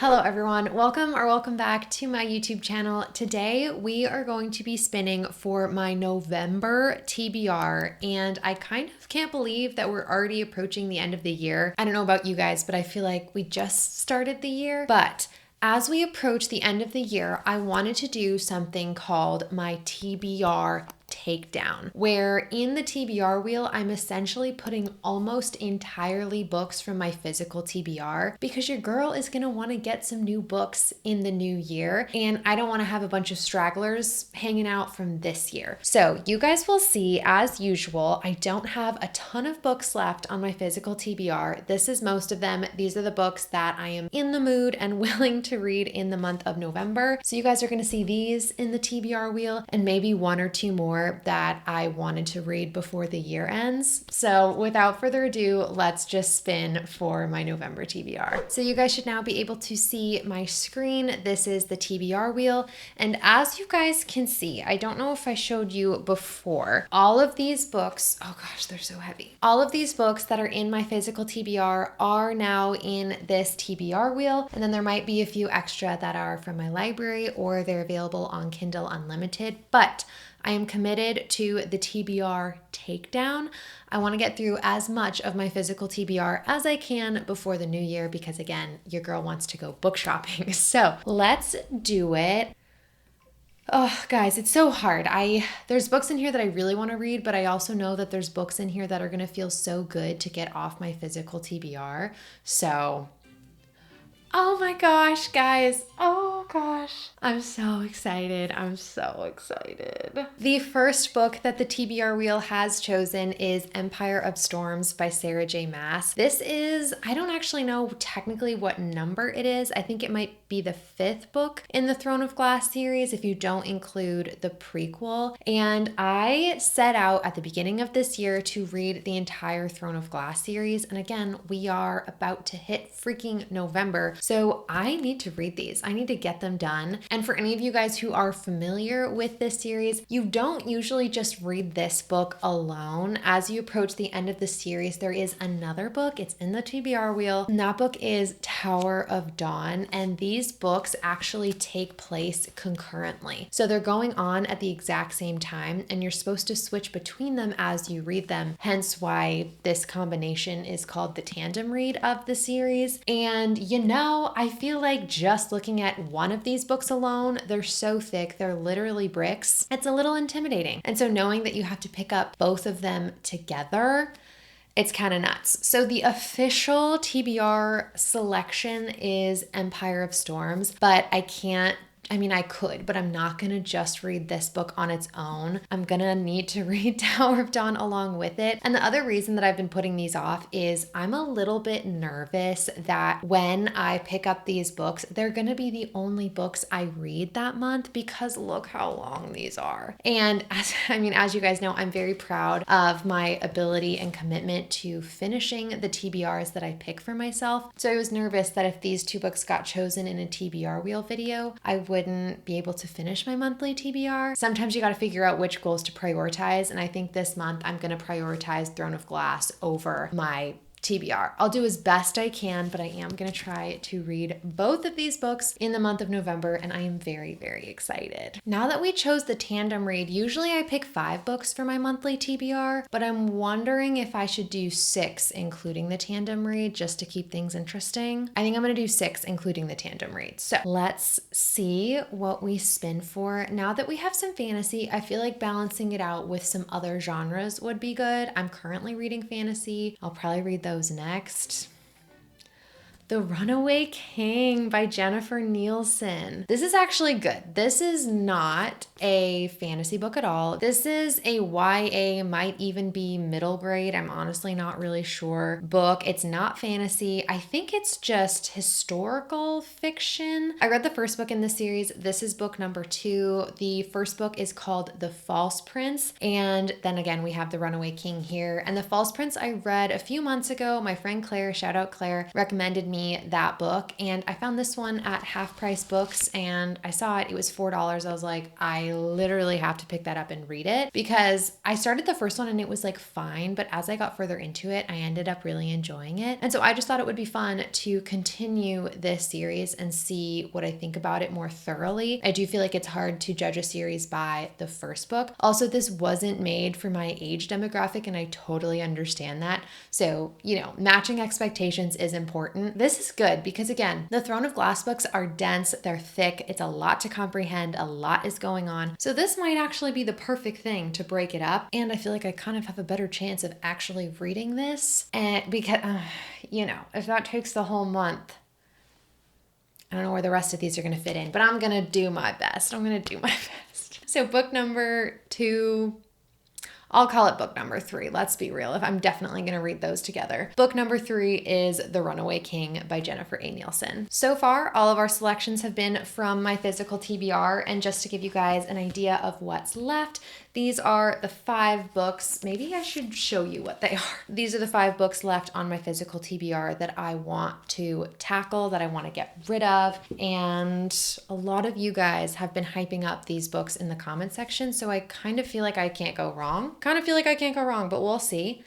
Hello everyone, welcome back to my YouTube channel. Today we are going to be spinning for my November TBR, and I kind of can't believe that we're already approaching the end of the year. I don't know about you guys, but I feel like we just started the year. But as we approach the end of the year, I wanted to do something called my TBR takedown, where in the TBR wheel, I'm essentially putting almost entirely books from my physical TBR because your girl is going to want to get some new books in the new year, and I don't want to have a bunch of stragglers hanging out from this year. So you guys will see, as usual, I don't have a ton of books left on my physical TBR. This is most of them. These are the books that I am in the mood and willing to read in the month of November. So you guys are going to see these in the TBR wheel and maybe one or two more that I wanted to read before the year ends. So without further ado, let's just spin for my November TBR. So you guys should now be able to see my screen. This is the TBR wheel. And as you guys can see, I don't know if I showed you before, all of these books, oh gosh, they're so heavy. All of these books that are in my physical TBR are now in this TBR wheel. And then there might be a few extra that are from my library or they're available on Kindle Unlimited. But I am committed to the TBR takedown. I want to get through as much of my physical TBR as I can before the new year because, again, your girl wants to go book shopping. So let's do it. Oh, guys, it's so hard. There's books in here that I really want to read, but I also know that there's books in here that are going to feel so good to get off my physical TBR. So oh my gosh, guys. Oh gosh. I'm so excited. I'm so excited. The first book that the TBR wheel has chosen is Empire of Storms by Sarah J Maas. This is, I don't actually know technically what number it is. I think it might be the 5th book in the Throne of Glass series if you don't include the prequel. And I set out at the beginning of this year to read the entire Throne of Glass series. And again, we are about to hit freaking November. So I need to read these. I need to get them done. And for any of you guys who are familiar with this series, you don't usually just read this book alone. As you approach the end of the series, there is another book. It's in the TBR wheel. And that book is Tower of Dawn. And these books actually take place concurrently. So they're going on at the exact same time, and you're supposed to switch between them as you read them. Hence why this combination is called the tandem read of the series. And I feel like just looking at one of these books alone, they're so thick, they're literally bricks. It's a little intimidating. And so knowing that you have to pick up both of them together, it's kind of nuts. So the official TBR selection is Empire of Storms, but I could, but I'm not going to just read this book on its own. I'm going to need to read Tower of Dawn along with it. And the other reason that I've been putting these off is I'm a little bit nervous that when I pick up these books, they're going to be the only books I read that month because look how long these are. And as you guys know, I'm very proud of my ability and commitment to finishing the TBRs that I pick for myself. So I was nervous that if these two books got chosen in a TBR wheel video, I wouldn't be able to finish my monthly TBR. Sometimes you got to figure out which goals to prioritize, and I think this month I'm going to prioritize Throne of Glass over my TBR. I'll do as best I can, but I am going to try to read both of these books in the month of November, and I am very, very excited. Now that we chose the tandem read, usually I pick 5 books for my monthly TBR, but I'm wondering if I should do 6, including the tandem read, just to keep things interesting. I think I'm going to do 6, including the tandem read. So let's see what we spin for. Now that we have some fantasy, I feel like balancing it out with some other genres would be good. I'm currently reading fantasy. I'll probably read those next. The Runaway King by Jennifer Nielsen. This is actually good. This is not a fantasy book at all. This is a YA, might even be middle grade. I'm honestly not really sure book. It's not fantasy. I think it's just historical fiction. I read the first book in this series. This is book number 2. The first book is called The False Prince. And then again, we have The Runaway King here. And The False Prince I read a few months ago. My friend Claire, shout out Claire, recommended me me that book, and I found this one at Half Price Books, and I saw it. It was $4. I was like, I literally have to pick that up and read it, because I started the first one and it was like fine, but as I got further into it, I ended up really enjoying it. And so I just thought it would be fun to continue this series and see what I think about it more thoroughly. I do feel like it's hard to judge a series by the first book. Also, this wasn't made for my age demographic, and I totally understand that. So, matching expectations is important. This is good because, again, the Throne of Glass books are dense, they're thick, it's a lot to comprehend, a lot is going on. So this might actually be the perfect thing to break it up, and I feel like I kind of have a better chance of actually reading this, and because, if that takes the whole month, I don't know where the rest of these are going to fit in, but I'm going to do my best. So book number 2, I'll call it book number 3. Let's be real. If I'm definitely going to read those together. Book number 3 is The Runaway King by Jennifer A. Nielsen. So far, all of our selections have been from my physical TBR. And just to give you guys an idea of what's left, these are the 5 books. Maybe I should show you what they are. These are the 5 books left on my physical TBR that I want to tackle, that I want to get rid of. And a lot of you guys have been hyping up these books in the comment section, so I kind of feel like I can't go wrong. But we'll see.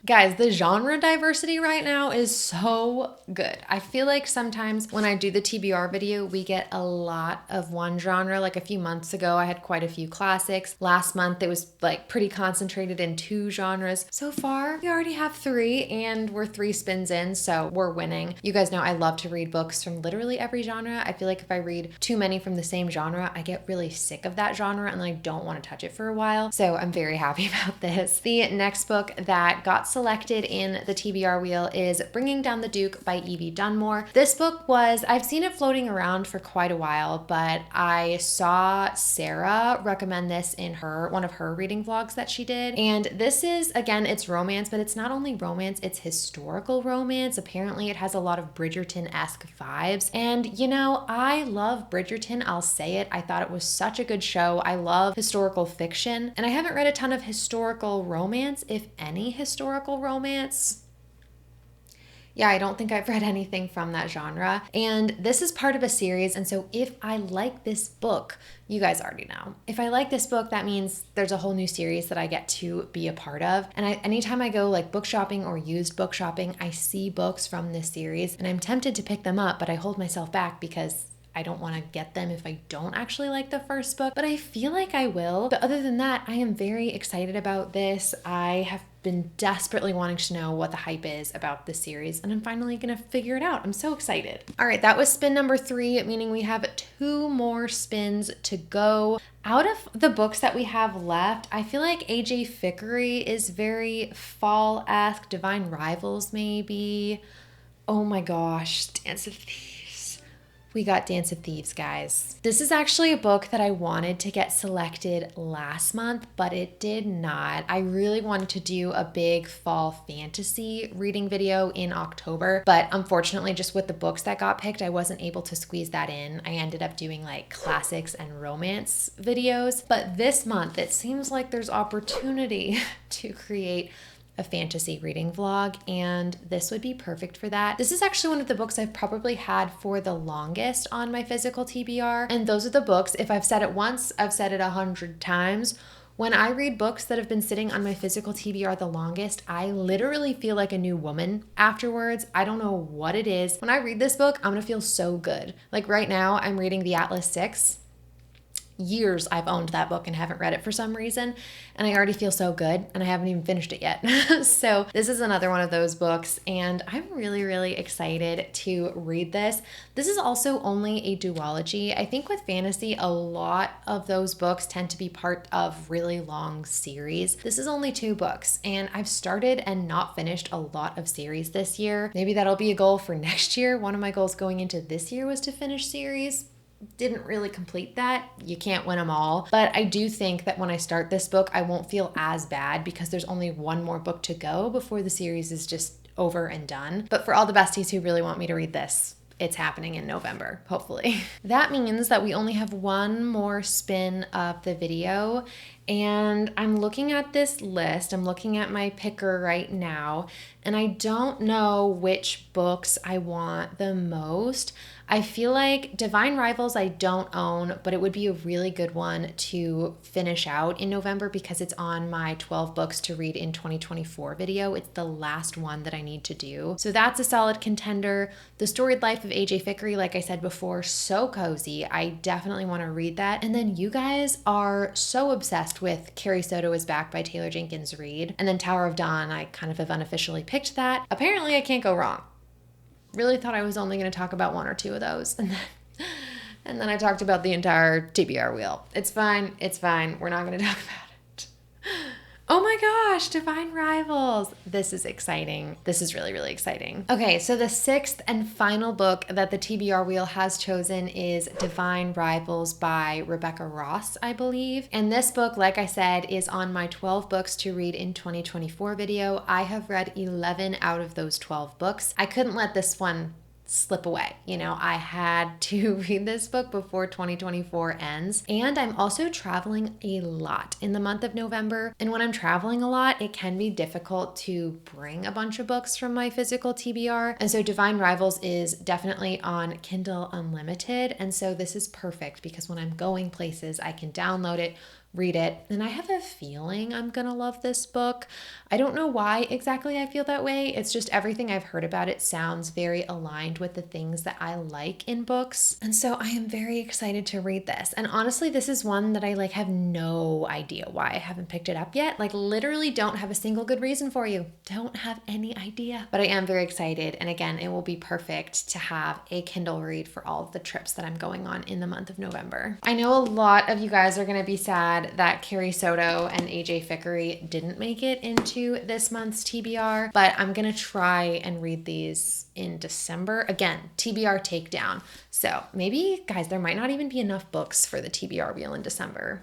Guys, the genre diversity right now is so good. I feel like sometimes when I do the TBR video, we get a lot of one genre. Like a few months ago, I had quite a few classics. Last month, it was like pretty concentrated in 2 genres. So far, we already have 3, and we're 3 spins in, so we're winning. You guys know I love to read books from literally every genre. I feel like if I read too many from the same genre, I get really sick of that genre and I don't want to touch it for a while. So I'm very happy about this. The next book that got selected in the TBR wheel is Bringing Down the Duke by Evie Dunmore. This book I've seen it floating around for quite a while, but I saw Sarah recommend this in one of her reading vlogs that she did. And this is, again, it's romance, but it's not only romance, it's historical romance. Apparently it has a lot of Bridgerton-esque vibes. And I love Bridgerton, I'll say it. I thought it was such a good show. I love historical fiction, and I haven't read a ton of historical romance, if any historical romance. Yeah, I don't think I've read anything from that genre. And this is part of a series. And so if I like this book, you guys already know. If I like this book, that means there's a whole new series that I get to be a part of. And anytime I go like book shopping or used book shopping, I see books from this series and I'm tempted to pick them up, but I hold myself back because I don't want to get them if I don't actually like the first book, but I feel like I will. But other than that, I am very excited about this. I have been desperately wanting to know what the hype is about this series, and I'm finally gonna figure it out. I'm so excited. All right, that was spin number 3, meaning we have 2 more spins to go. Out of the books that we have left, I feel like AJ Fickery is very fall-esque. Divine Rivals, maybe. Oh my gosh, Dance of Thieves. We got Dance of Thieves, guys. This is actually a book that I wanted to get selected last month, but it did not. I really wanted to do a big fall fantasy reading video in October, but unfortunately, just with the books that got picked, I wasn't able to squeeze that in. I ended up doing like classics and romance videos, but this month, it seems like there's opportunity to create a fantasy reading vlog, and this would be perfect for that. This is actually one of the books I've probably had for the longest on my physical TBR, and those are the books, if I've said it once, I've said it 100 times. When I read books that have been sitting on my physical TBR the longest, I literally feel like a new woman afterwards. I don't know what it is. When I read this book, I'm gonna feel so good. Like right now, I'm reading The Atlas Six. Years I've owned that book and haven't read it for some reason, and I already feel so good, and I haven't even finished it yet. So this is another one of those books, and I'm really, really excited to read this. This is also only a duology. I think with fantasy, a lot of those books tend to be part of really long series. This is only 2 books, and I've started and not finished a lot of series this year. Maybe that'll be a goal for next year. One of my goals going into this year was to finish series. Didn't really complete that. You can't win them all. But I do think that when I start this book, I won't feel as bad because there's only 1 more book to go before the series is just over and done. But for all the besties who really want me to read this, it's happening in November, hopefully. That means that we only have one more spin of the video, and I'm looking at this list. I'm looking at my picker right now, and I don't know which books I want the most. I feel like Divine Rivals I don't own, but it would be a really good one to finish out in November because it's on my 12 books to read in 2024 video. It's the last one that I need to do. So that's a solid contender. The Storied Life of AJ Fickery, like I said before, so cozy. I definitely want to read that. And then you guys are so obsessed with Carrie Soto is Back by Taylor Jenkins Reid. And then Tower of Dawn, I kind of have unofficially picked that. Apparently I can't go wrong. Really thought I was only going to talk about one or two of those. And then I talked about the entire TBR wheel. It's fine. It's fine. We're not going to talk about it. Oh my gosh, Divine Rivals. This is exciting. This is really, really exciting. Okay, so the sixth and final book that the TBR wheel has chosen is Divine Rivals by Rebecca Ross, I believe. And this book, like I said, is on my 12 books to read in 2024 video. I have read 11 out of those 12 books. I couldn't let this one slip away. You know, I had to read this book before 2024 ends. And I'm also traveling a lot in the month of November. And when I'm traveling a lot, it can be difficult to bring a bunch of books from my physical TBR. And so Divine Rivals is definitely on Kindle Unlimited. And so this is perfect because when I'm going places, I can download it, read it, and I have a feeling I'm gonna love this book. I don't know why exactly I feel that way. It's just everything I've heard about it sounds very aligned with the things that I like in books. And so I am very excited to read this. And honestly, this is one that I have no idea why I haven't picked it up yet. Literally don't have a single good reason for you. Don't have any idea. But I am very excited. And again, it will be perfect to have a Kindle read for all of the trips that I'm going on in the month of November. I know a lot of you guys are gonna be sad that Carrie Soto and AJ Fickery didn't make it into this month's TBR, but I'm gonna try and read these in December. Again, TBR takedown. So maybe, guys, there might not even be enough books for the TBR wheel in December.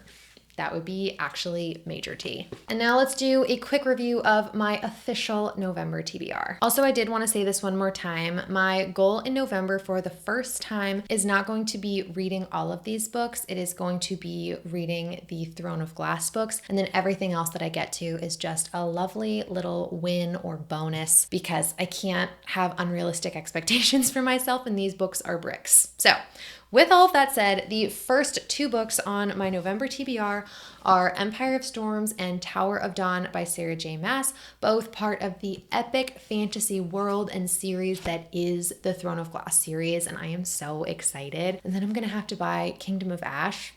That would be actually major tea. And now let's do a quick review of my official November TBR. Also, I did want to say this one more time. My goal in November for the first time is not going to be reading all of these books. It is going to be reading the Throne of Glass books. And then everything else that I get to is just a lovely little win or bonus because I can't have unrealistic expectations for myself and these books are bricks. So with all of that said, the first two books on my November TBR are Empire of Storms and Tower of Dawn by Sarah J Maas, both part of the epic fantasy world and series that is the Throne of Glass series, and I am so excited. And then I'm gonna have to buy Kingdom of Ash.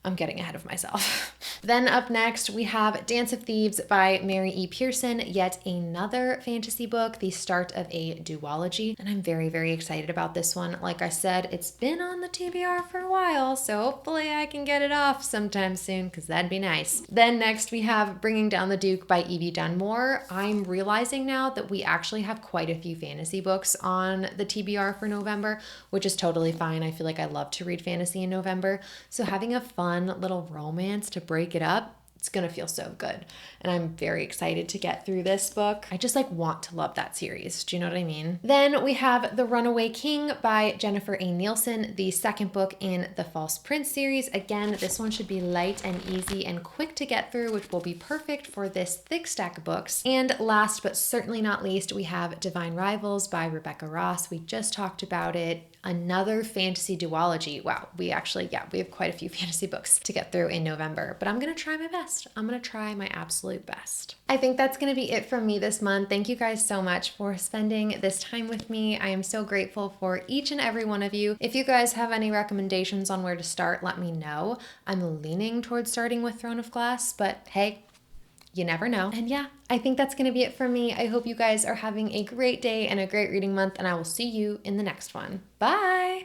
I'm getting ahead of myself. Then up next, we have Dance of Thieves by Mary E. Pearson, yet another fantasy book, the start of a duology. And I'm very, very excited about this one. Like I said, it's been on the TBR for a while, so hopefully I can get it off sometime soon because that'd be nice. Then next we have Bringing Down the Duke by Evie Dunmore. I'm realizing now that we actually have quite a few fantasy books on the TBR for November, which is totally fine. I feel like I love to read fantasy in November. So having a fun little romance to break it up, it's gonna feel so good. And I'm very excited to get through this book. I just want to love that series. Do you know what I mean? Then we have The Runaway King by Jennifer A. Nielsen, the second book in the False Prince series. Again, this one should be light and easy and quick to get through, which will be perfect for this thick stack of books. And last but certainly not least, we have Divine Rivals by Rebecca Ross. We just talked about it. Another fantasy duology. Wow, we have quite a few fantasy books to get through in November, but I'm gonna try my best. I'm gonna try my absolute best. I think that's gonna be it from me this month. Thank you guys so much for spending this time with me. I am so grateful for each and every one of you. If you guys have any recommendations on where to start, let me know. I'm leaning towards starting with Throne of Glass, but hey, you never know. And yeah, I think that's going to be it for me. I hope you guys are having a great day and a great reading month, and I will see you in the next one. Bye!